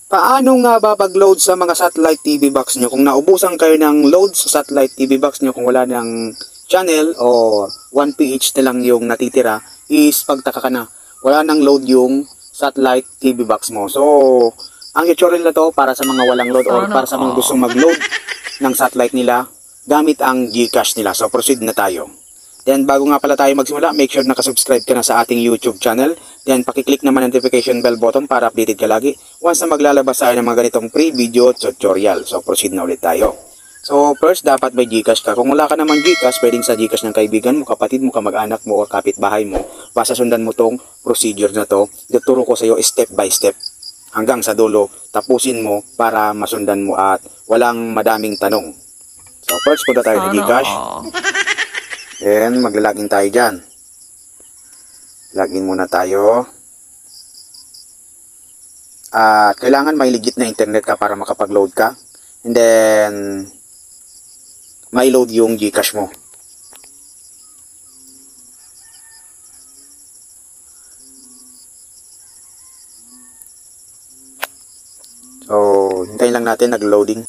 Paano nga ba pag-load sa mga satellite TV box nyo? Kung naubusan kayo ng load sa satellite TV box nyo, kung wala ng channel o 1 PH na lang yung natitira, is pagtaka ka na. Wala nang load yung satellite TV box mo. So, ang tutorial na to para sa mga walang load or para sa mga gustong mag-load ng satellite nila gamit ang GCash nila. So, proceed na tayo. Then, bago nga pala tayo magsimula, make sure nakasubscribe ka na sa ating YouTube channel. Then, pakiclick naman ang notification bell button para updated ka lagi once na maglalabas tayo ng mga ganitong free video tutorial. So, proceed na ulit tayo. So, first, dapat may GCash ka. Kung wala ka naman GCash, pwedeng sa GCash ng kaibigan mo, kapatid mo, kamag-anak mo, o kapitbahay mo. Basta sundan mo tong procedure na to. Ituturo ko sa iyo step by step hanggang sa dulo. Tapusin mo para masundan mo at walang madaming tanong. So, first, punta tayo sa GCash. Then, maglalagin tayo dyan. Login muna tayo. At kailangan may legit na internet ka para makapag-load ka. And then, may load yung GCash mo. So, hintayin lang natin nag-loading.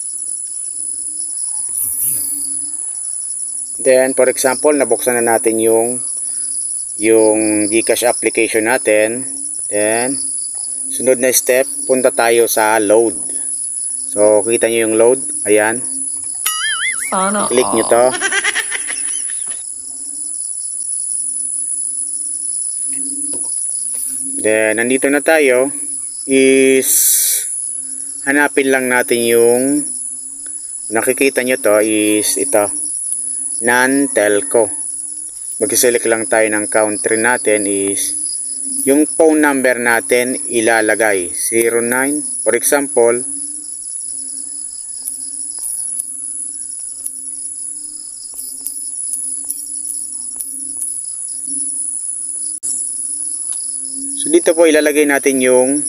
Then, for example, nabuksan na natin yung GCash application natin. Then, sunod na step, punta tayo sa load. So, kita nyo yung load. Ayan. Click nyo to. Then, nandito na tayo. Is, hanapin lang natin yung, nakikita nyo to, is ito. Non-telco. Mag-select lang tayo ng country natin is yung phone number natin ilalagay 09 for example so dito po ilalagay natin yung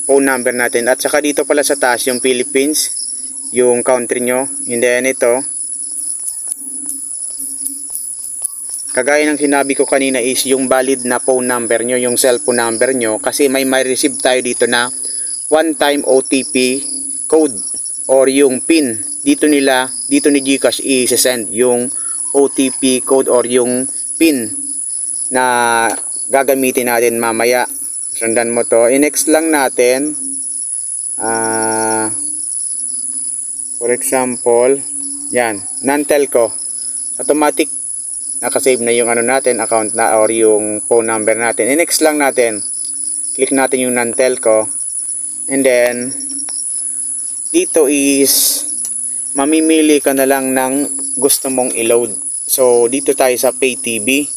phone number natin at saka dito pala sa taas yung Philippines yung country nyo and then ito kagaya ng sinabi ko kanina is yung valid na phone number nyo, yung cellphone number nyo kasi may receive tayo dito na one-time OTP code or yung PIN. Dito ni GCash i-send yung OTP code or yung PIN na gagamitin natin mamaya. Sundan mo to. I-next lang natin. For example, yan, non-telco. Automatic nakasave na yung natin, account na or yung phone number natin. I-next lang natin. Click natin yung non-telco. And then, dito is, mamimili ka na lang ng gusto mong i-load. So, dito tayo sa Pay TV.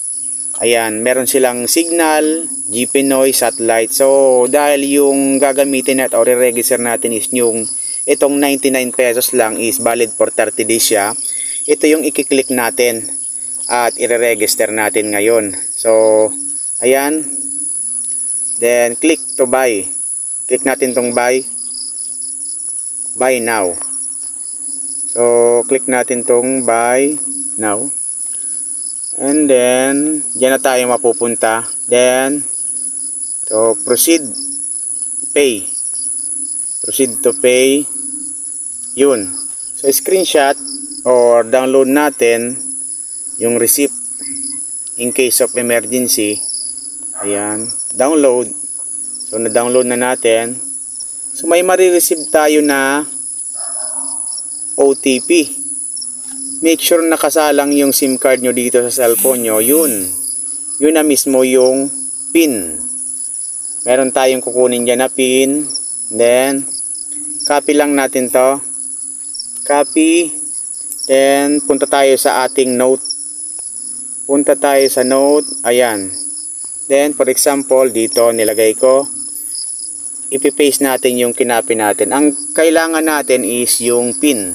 Ayan, meron silang Signal, GP Noise, Satellite. So, dahil yung gagamitin natin or i-register natin is yung itong 99 pesos lang is valid for 30 days siya. Ito yung i-click natin. At i-register natin ngayon. So, ayan. Then, click to buy. Click natin tong buy. Buy now. So, click natin tong buy now. And then, dyan na tayo mapupunta. Then, so, proceed. Pay. Proceed to pay. Yun. So, screenshot or download natin yung receipt in case of emergency. Ayan, download. So na-download na natin. So may marireceive tayo na OTP. Make sure nakasalang yung SIM card nyo dito sa cellphone nyo. Yun na mismo yung PIN. Meron tayong kukunin dyan na PIN. Then copy lang natin to. Copy. Then punta tayo sa ating note. Punta tayo sa note, ayan. Then, for example, dito nilagay ko. Ipipaste natin yung kinapi natin. Ang kailangan natin is yung PIN.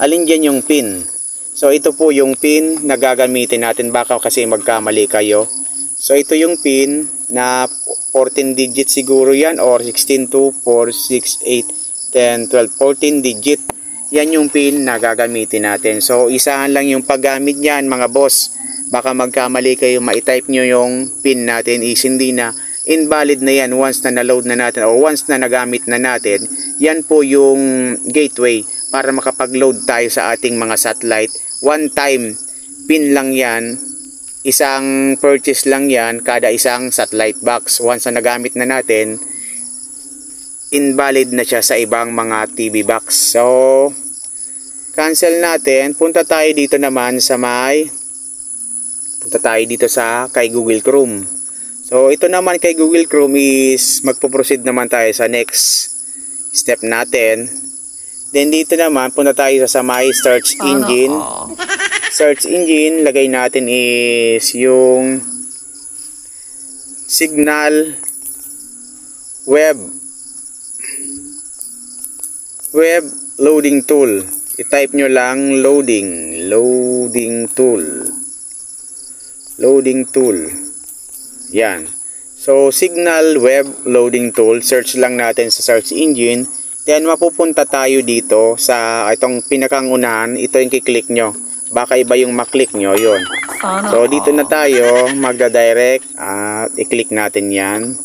Alin dyan yung PIN? So, ito po yung PIN na gagamitin natin. Baka kasi magkamali kayo. So, ito yung PIN na 14 digit siguro yan or 16, 2, 4, 6, 8, 10, 12, 14 digit. Yan yung PIN na gagamitin natin. So, isahan lang yung paggamit niyan mga boss. Baka magkamali kayo, ma-type nyo yung PIN natin is hindi na invalid na yan once na na-load na natin o once na nagamit na natin. Yan po yung gateway para makapag-load tayo sa ating mga satellite. One time pin lang yan, isang purchase lang yan kada isang satellite box. Once na nagamit na natin, invalid na siya sa ibang mga TV box. So cancel natin. Punta tayo dito naman sa kay Google Chrome. So ito naman kay Google Chrome is magpo-proceed naman tayo sa next step natin. Then dito naman punta tayo sa my search engine. Search engine, lagay natin is yung Signal Web Loading Tool. I-type nyo lang loading tool. Yan. So Signal Web Loading Tool, search lang natin sa search engine. Then mapupunta tayo dito sa itong pinakangunahan. Ito yung kiklik nyo. Baka iba yung maklik nyo, yun. So dito na tayo magda-direct at i-click natin yan.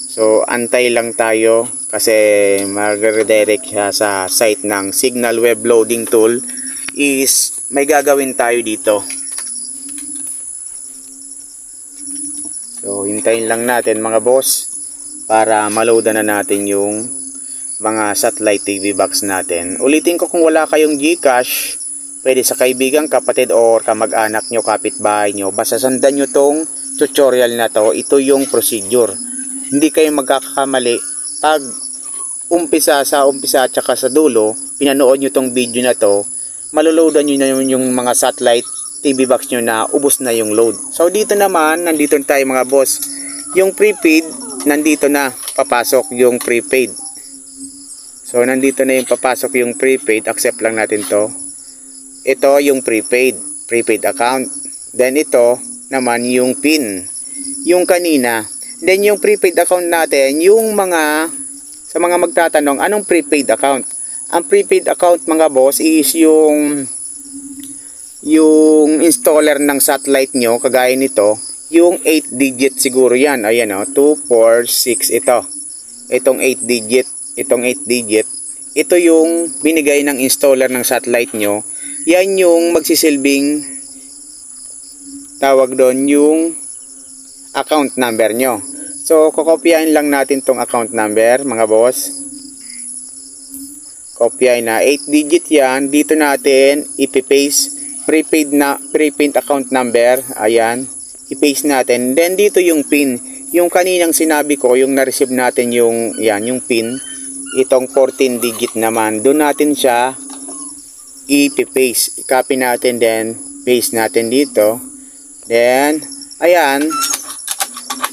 So antay lang tayo kasi mag-redirect siya sa site ng Signal Web Loading Tool. Is may gagawin tayo dito. So hintayin lang natin mga boss para maloadan na natin yung mga satellite TV box natin. Ulitin ko, kung wala kayong GCash, pwede sa kaibigan, kapatid, or kamag-anak nyo, kapitbahay nyo, basta sundan nyo tong tutorial na to. Ito yung procedure. Hindi kayo magkakamali. Pag umpisa at saka sa dulo, pinanood nyo tong video na to, maloloadan nyo na yung mga satellite TV box nyo na ubos na yung load. So dito naman, nandito tayo mga boss. Yung prepaid, nandito na papasok yung prepaid. So nandito na yung papasok yung prepaid. Accept lang natin to. Ito yung prepaid account. Then ito naman yung PIN, yung kanina. Then yung prepaid account natin, yung sa mga magtatanong, anong prepaid account? Ang prepaid account mga boss is yung installer ng satellite nyo, kagaya nito, yung 8 digit siguro yan. Ayan o, 2, 4, 6 ito. Itong 8 digit. Ito yung binigay ng installer ng satellite nyo. Yan yung magsisilbing tawag doon yung account number nyo. So kokopyahin lang natin tong account number mga boss. Kopyahin na 8 digit yan. Dito natin ipipaste prepaid account number. Ayan, i-paste natin. Then dito yung PIN, yung kaninang sinabi ko, yung na-receive natin yung PIN, itong 14 digit naman, doon natin siya i-paste. I-copy natin, then paste natin dito. Then ayan,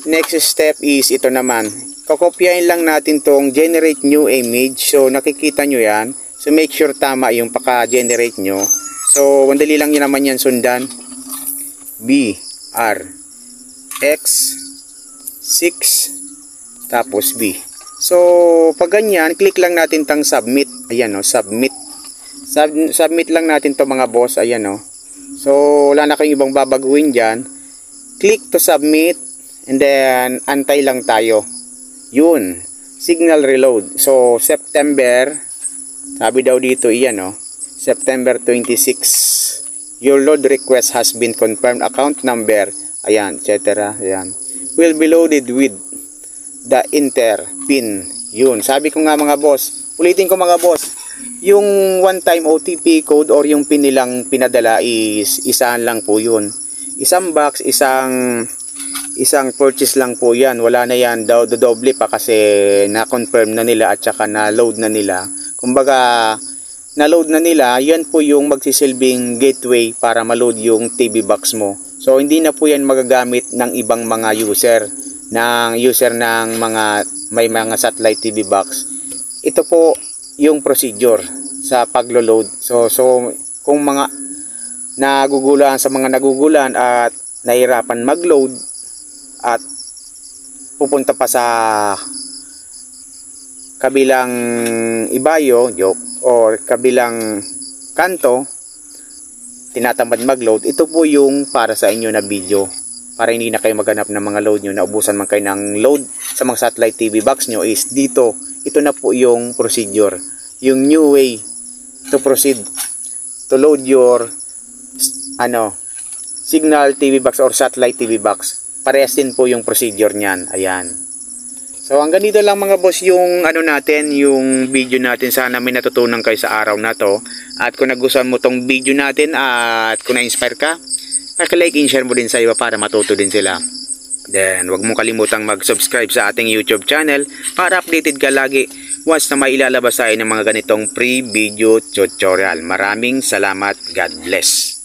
next step is ito naman, kokopyahin lang natin tong generate new image. So nakikita nyo yan, so make sure tama yung paka-generate nyo. So mandali lang yun naman yan sundan. B R X 6 tapos B. So pag ganyan, click lang natin tang submit. Ayan o, submit lang natin to mga boss. Ayan o. So wala na kayong ibang babaguhin dyan. Click to submit and then antay lang tayo. Yun, signal reload. So September, sabi daw dito, iyan o, September 26, your load request has been confirmed. Account number, ayan, etc. Ayan, will be loaded with the enter PIN. Yun, sabi ko nga mga boss, ulitin ko mga boss, yung one time OTP code or yung PIN nilang pinadala is isaan lang po yun. Isang box, isang purchase lang po yan. Wala na yan doble pa kasi na-confirm na nila at saka na-load na nila. Kumbaga, na-load na nila, yan po yung magsisilbing gateway para ma-load yung TV box mo. So, hindi na po yan magagamit ng ibang mga user ng may mga satellite TV box. Ito po yung procedure sa paglo-load. So kung mga nagugulan at nahirapan mag-load at pupunta pa sa kabilang ibayo or kabilang kanto, tinatamad mag-load, ito po yung para sa inyo na video. para hindi na kayo maghanap ng mga load nyo, naubusan man kayo ng load sa mga satellite TV box nyo, is dito, ito na po yung procedure, yung new way to proceed to load your signal TV box or satellite TV box. Parehas din po yung procedure niyan. Ayan. So hanggang dito lang mga boss yung yung video natin. Sana may natutunan kayo sa araw na to. At kung nagustuhan mo tong video natin at kung na-inspire ka, like and share mo din sa iba para matuto din sila. Then wag mong kalimutang mag-subscribe sa ating YouTube channel para updated ka lagi once na may ilalabas tayo ng mga ganitong free video tutorial. Maraming salamat. God bless.